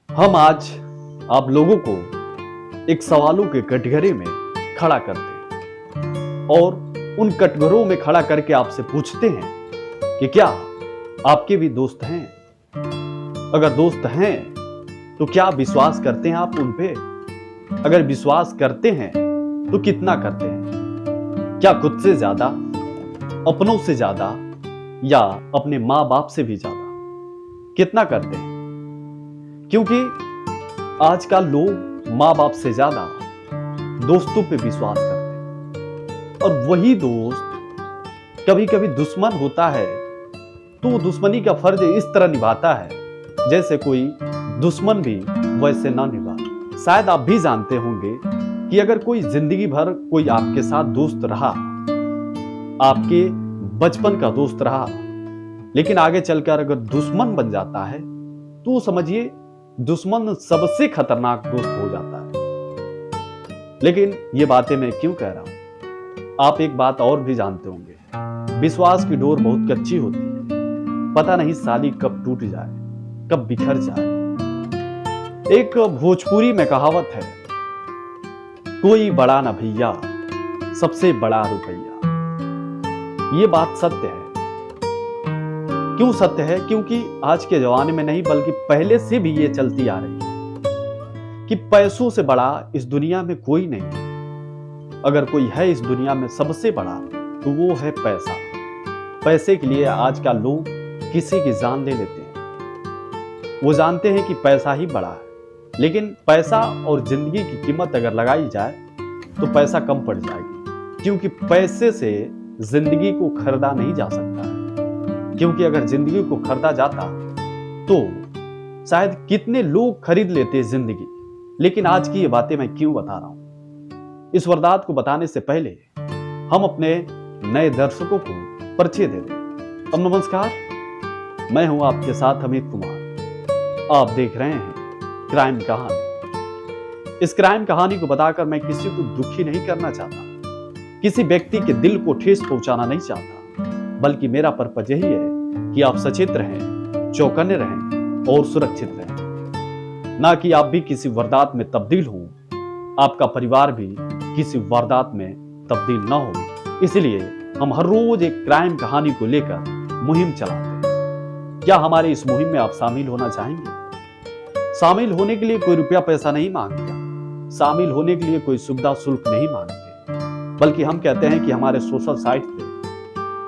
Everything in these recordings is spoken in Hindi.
हम आज आप लोगों को एक सवालों के कटघरे में खड़ा करते हैं और उन कटघरों में खड़ा करके आपसे पूछते हैं कि क्या आपके भी दोस्त हैं? अगर दोस्त हैं तो क्या विश्वास करते हैं आप उन पे? अगर विश्वास करते हैं तो कितना करते हैं? क्या खुद से ज्यादा, अपनों से ज्यादा या अपने माँ बाप से भी ज्यादा कितना करते हैं? क्योंकि आजकल लोग माँ बाप से ज्यादा दोस्तों पे विश्वास करते हैं और वही दोस्त कभी कभी दुश्मन होता है तो वो दुश्मनी का फर्ज इस तरह निभाता है जैसे कोई दुश्मन भी वैसे ना निभा। शायद आप भी जानते होंगे कि अगर कोई जिंदगी भर कोई आपके साथ दोस्त रहा, आपके बचपन का दोस्त रहा, लेकिन आगे चलकर अगर दुश्मन बन जाता है तो समझिए दुश्मन सबसे खतरनाक दोस्त हो जाता है। लेकिन ये बातें मैं क्यों कह रहा हूं? आप एक बात और भी जानते होंगे, विश्वास की डोर बहुत कच्ची होती है, पता नहीं साली कब टूट जाए, कब बिखर जाए। एक भोजपुरी में कहावत है, कोई बड़ा ना भैया, सबसे बड़ा रुपया। ये बात सत्य है। क्यों सत्य है? क्योंकि आज के जमाने में नहीं बल्कि पहले से भी ये चलती आ रही है कि पैसों से बड़ा इस दुनिया में कोई नहीं। अगर कोई है इस दुनिया में सबसे बड़ा तो वो है पैसा। पैसे के लिए आजकल लोग किसी की जान ले लेते हैं। वो जानते हैं कि पैसा ही बड़ा है, लेकिन पैसा और जिंदगी की कीमत अगर लगाई जाए तो पैसा कम पड़ जाएगी, क्योंकि पैसे से जिंदगी को खरीदा नहीं जा सकता है। क्योंकि अगर जिंदगी को खरीदा जाता तो शायद कितने लोग खरीद लेते जिंदगी। लेकिन आज की ये बातें मैं क्यों बता रहा हूं? इस वारदात को बताने से पहले हम अपने नए दर्शकों को परिचय दे दें। अब नमस्कार, मैं हूं आपके साथ अमित कुमार। आप देख रहे हैं क्राइम कहानी। इस क्राइम कहानी को बताकर मैं किसी को दुखी नहीं करना चाहता, किसी व्यक्ति के दिल को ठेस पहुंचाना नहीं चाहता, बल्कि मेरा पर्पज यही है कि आप सचेत रहें, चौकन्ने रहें और सुरक्षित रहें। ना कि आप भी किसी वारदात में तब्दील हो, आपका परिवार भी किसी वारदात में तब्दील ना हो। इसलिए हम हर रोज एक क्राइम कहानी को लेकर मुहिम चलाते हैं। क्या हमारे इस मुहिम में आप शामिल होना चाहेंगे? शामिल होने के लिए कोई रुपया पैसा नहीं मांगते, शामिल होने के लिए कोई सुविधा शुल्क नहीं मांगते, बल्कि हम कहते हैं कि हमारे सोशल साइट पे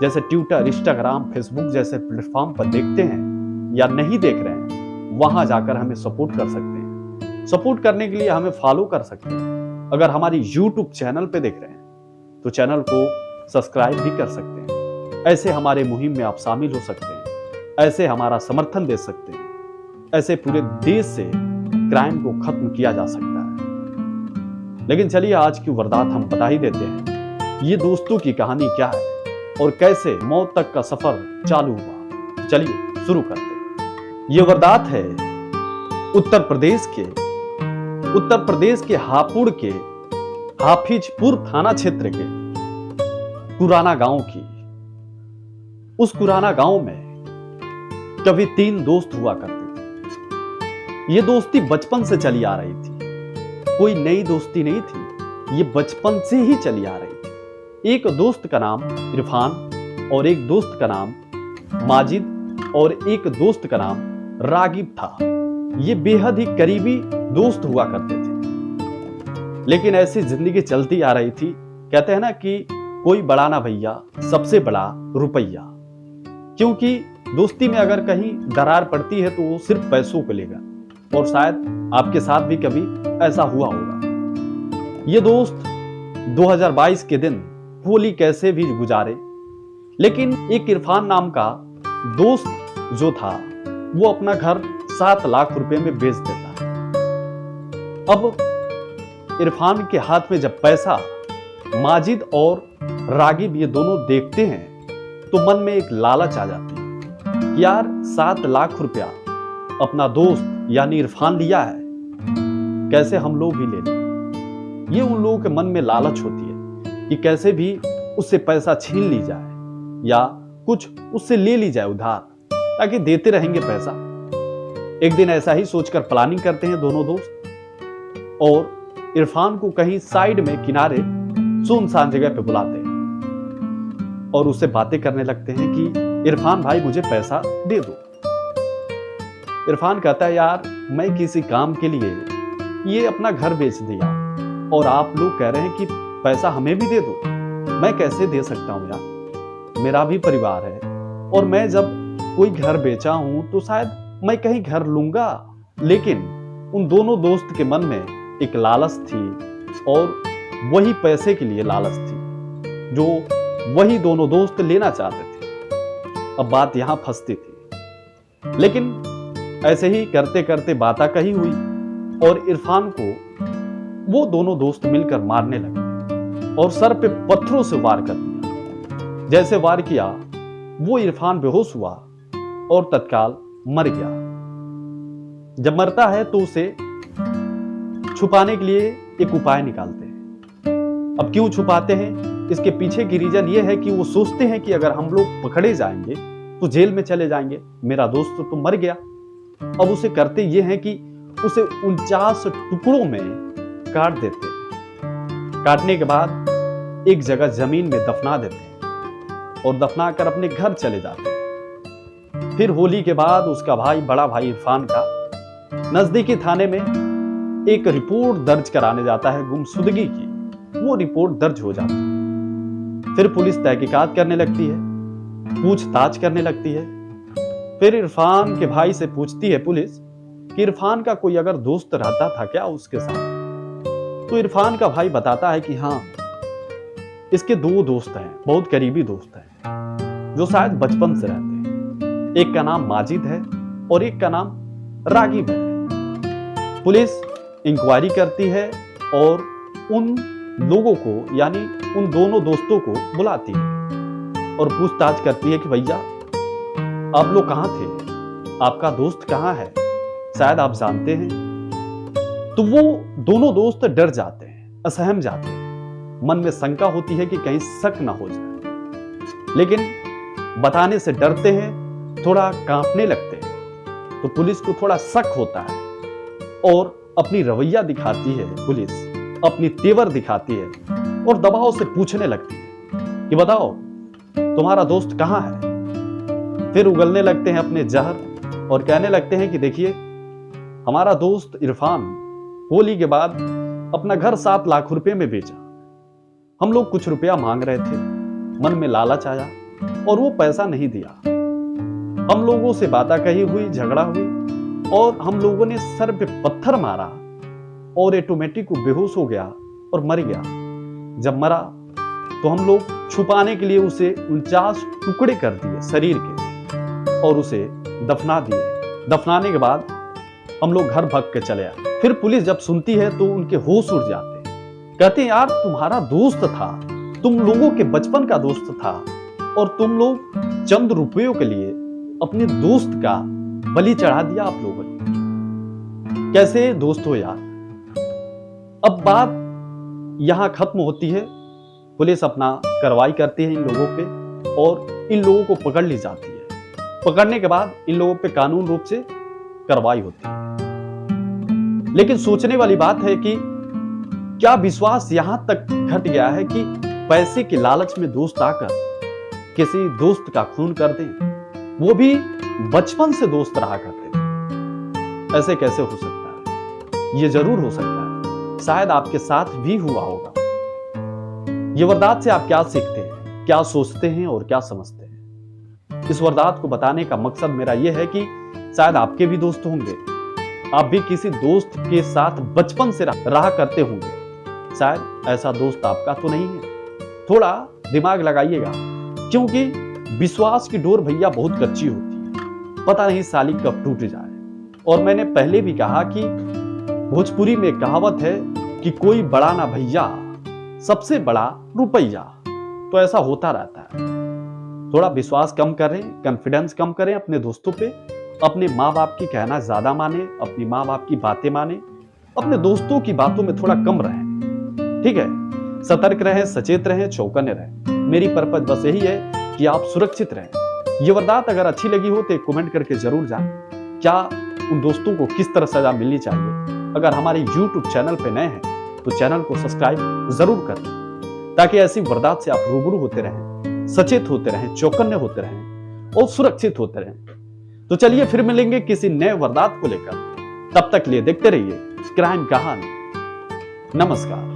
जैसे ट्विटर, इंस्टाग्राम, फेसबुक जैसे प्लेटफॉर्म पर देखते हैं या नहीं देख रहे हैं, वहां जाकर हमें सपोर्ट कर सकते हैं। सपोर्ट करने के लिए हमें फॉलो कर सकते हैं। अगर हमारी यूट्यूब चैनल पे देख रहे हैं तो चैनल को सब्सक्राइब भी कर सकते हैं। ऐसे हमारे मुहिम में आप शामिल हो सकते हैं, ऐसे हमारा समर्थन दे सकते हैं, ऐसे पूरे देश से क्राइम को खत्म किया जा सकता है। लेकिन चलिए आज की वारदात हम बता ही देते हैं। ये दोस्तों की कहानी क्या है और कैसे मौत तक का सफर चालू हुआ, चलिए शुरू करते हैं। ये वारदात है उत्तर प्रदेश के हापुड़ के हाफिजपुर थाना क्षेत्र के कुराना गांव की। उस कुराना गांव में कभी 3 दोस्त हुआ करते थे। ये दोस्ती बचपन से चली आ रही थी, कोई नई दोस्ती नहीं थी, ये बचपन से ही चली आ रही थी। एक दोस्त का नाम इरफान और एक दोस्त का नाम माजिद और एक दोस्त का नाम रागिब था। ये बेहद ही करीबी दोस्त हुआ करते थे। लेकिन ऐसी जिंदगी चलती आ रही थी। कहते हैं ना कि कोई बड़ा ना भैया, सबसे बड़ा रुपया। क्योंकि दोस्ती में अगर कहीं दरार पड़ती है तो वो सिर्फ पैसों को लेगा, और शायद आपके साथ भी कभी ऐसा हुआ होगा। ये दोस्त 2022 के दिन होली कैसे भी गुजारे, लेकिन एक इरफान नाम का दोस्त जो था वो अपना घर 7 लाख रुपए में बेच देता है। अब इरफान के हाथ में जब पैसा माजिद और रागिब ये दोनों देखते हैं तो मन में एक लालच आ जाती है कि यार 7 लाख रुपया अपना दोस्त यानी इरफान लिया है, कैसे हम लोग भी ले लें। ये उन लोगों के मन में लालच होती है कि कैसे भी उससे पैसा छीन ली जाए या कुछ उससे ले ली जाए उधार, ताकि देते रहेंगे पैसा। एक दिन ऐसा ही सोचकर प्लानिंग करते हैं दोनों दोस्त और इरफान को कहीं साइड में किनारे सुनसान जगह पे बुलाते हैं और उससे बातें करने लगते हैं कि इरफान भाई मुझे पैसा दे दो। इरफान कहता है यार मैं किसी काम के लिए ये अपना घर बेच दिया और आप लोग कह रहे हैं कि पैसा हमें भी दे दो, मैं कैसे दे सकता हूं यार, मेरा भी परिवार है और मैं जब कोई घर बेचा हूं तो शायद मैं कहीं घर लूंगा। लेकिन उन दोनों दोस्त के मन में एक लालच थी और वही पैसे के लिए लालच थी जो वही दोनों दोस्त लेना चाहते थे। अब बात यहां फंसती थी, लेकिन ऐसे ही करते करते बात कही हुई और इरफान को वो दोनों दोस्त मिलकर मारने लगे और सर पे पत्थरों से वार कर दिया। जैसे वार किया वो इरफान बेहोश हुआ और तत्काल मर गया। जब मरता है तो उसे छुपाने के लिए एक उपाय निकालते हैं। अब क्यों छुपाते हैं, इसके पीछे की रीजन ये है कि वो सोचते हैं कि अगर हम लोग पकड़े जाएंगे तो जेल में चले जाएंगे, मेरा दोस्त तो मर गया। अब उसे करते ये हैं कि उसे 49 टुकड़ों में काट देते हैं। काटने के बाद एक जगह जमीन में दफना देते हैं और दफना कर अपने घर चले जाते हैं। फिर होली के बाद उसका भाई, बड़ा भाई इरफान का नजदीकी थाने में एक रिपोर्ट दर्ज कराने जाता है गुमशुदगी की। वो रिपोर्ट दर्ज हो जाती है। फिर पुलिस तहकीकात करने लगती है, पूछताछ करने लगती है। फिर इरफान के भाई से पूछती है पुलिस कि इरफान का कोई अगर दोस्त रहता था क्या उसके साथ। तो इरफान का भाई बताता है कि हाँ, इसके 2 दोस्त हैं, बहुत करीबी दोस्त हैं जो शायद बचपन से रहते हैं। एक का नाम माजिद है और एक का नाम रागिब है। पुलिस इंक्वायरी करती है और उन लोगों को यानी उन दोनों दोस्तों को बुलाती है और पूछताछ करती है कि भैया आप लोग कहां थे, आपका दोस्त कहां है, शायद आप जानते हैं। तो वो दोनों दोस्त डर जाते हैं, असहम जाते हैं, मन में शंका होती है कि कहीं शक ना हो जाए, लेकिन बताने से डरते हैं, थोड़ा कांपने लगते हैं। तो पुलिस को थोड़ा शक होता है और अपनी रवैया दिखाती है, पुलिस अपनी तेवर दिखाती है और दबाव से पूछने लगती है कि बताओ तुम्हारा दोस्त कहां है। फिर उगलने लगते हैं अपने जहर और कहने लगते हैं कि देखिए हमारा दोस्त इरफान होली के बाद अपना घर 7 लाख रुपए में बेचा। हम लोग कुछ रुपया मांग रहे थे, मन में लालच आया और वो पैसा नहीं दिया। हम लोगों से बातें कही हुई, झगड़ा हुई और हम लोगों ने सर पे पत्थर मारा और ऑटोमेटिक वो बेहोश हो गया और मर गया। जब मरा तो हम लोग छुपाने के लिए उसे 49 टुकड़े कर दिए शरीर के और उसे दफना दिए। दफनाने के बाद हम लोग घर भाग के चले आए। फिर पुलिस जब सुनती है तो उनके होश उड़ जाते हैं। कहते हैं यार तुम्हारा दोस्त था, तुम लोगों के बचपन का दोस्त था और तुम लोग चंद रुपयों के लिए अपने दोस्त का बलि चढ़ा दिया आप लोगों ने। कैसे दोस्त हो यार। अब बात यहां खत्म होती है। पुलिस अपना कार्रवाई करती है इन लोगों पे और इन लोगों को पकड़ ली जाती है। पकड़ने के बाद इन लोगों पे कानून रूप से कार्रवाई होती है। लेकिन सोचने वाली बात है कि क्या विश्वास यहां तक घट गया है कि पैसे के लालच में दोस्त आकर किसी दोस्त का खून कर दें, वो भी बचपन से दोस्त रहा करते थे। ऐसे कैसे हो सकता है? ये जरूर हो सकता है, शायद आपके साथ भी हुआ होगा। ये वारदात से आप क्या सीखते हैं, क्या सोचते हैं और क्या समझते हैं? इस वारदात को बताने का मकसद मेरा यह है कि शायद आपके भी दोस्त होंगे, आप भी किसी दोस्त के साथ बचपन से रहा करते होंगे। शायद ऐसा दोस्त आपका तो नहीं है। थोड़ा दिमाग लगाइएगा, क्योंकि विश्वास की डोर भैया बहुत कच्ची होती है, पता नहीं साली कब टूट जाए। और मैंने पहले भी कहा कि भोजपुरी में कहावत है कि कोई बड़ा ना भैया, सबसे बड़ा रुपया। तो ऐसा होता रहता है। थोड़ा विश्वास कम करें, कॉन्फिडेंस कम करें अपने दोस्तों पे, अपने माँ बाप की कहना ज्यादा माने, अपनी माँ बाप की बातें माने, अपने दोस्तों की बातों में थोड़ा कम रहें। ठीक है, सतर्क रहें, सचेत रहें, चौकन्ने रहें। मेरी पर्पज बस यही है कि आप सुरक्षित रहें। ये वारदात अगर अच्छी लगी हो तो कमेंट करके जरूर जाएं। क्या उन दोस्तों को किस तरह सजा मिलनी चाहिए। अगर हमारे YouTube चैनल पे नए हैं तो चैनल को सब्सक्राइब जरूर कर लें, ताकि ऐसी वारदात से आप रूबरू होते रहें, सचेत होते रहें, चौकन्ने होते रहें और सुरक्षित होते रहें। तो चलिए फिर मिलेंगे किसी नए वारदात को लेकर। तब तक लिए देखते रहिए क्राइम कहानी। नमस्कार।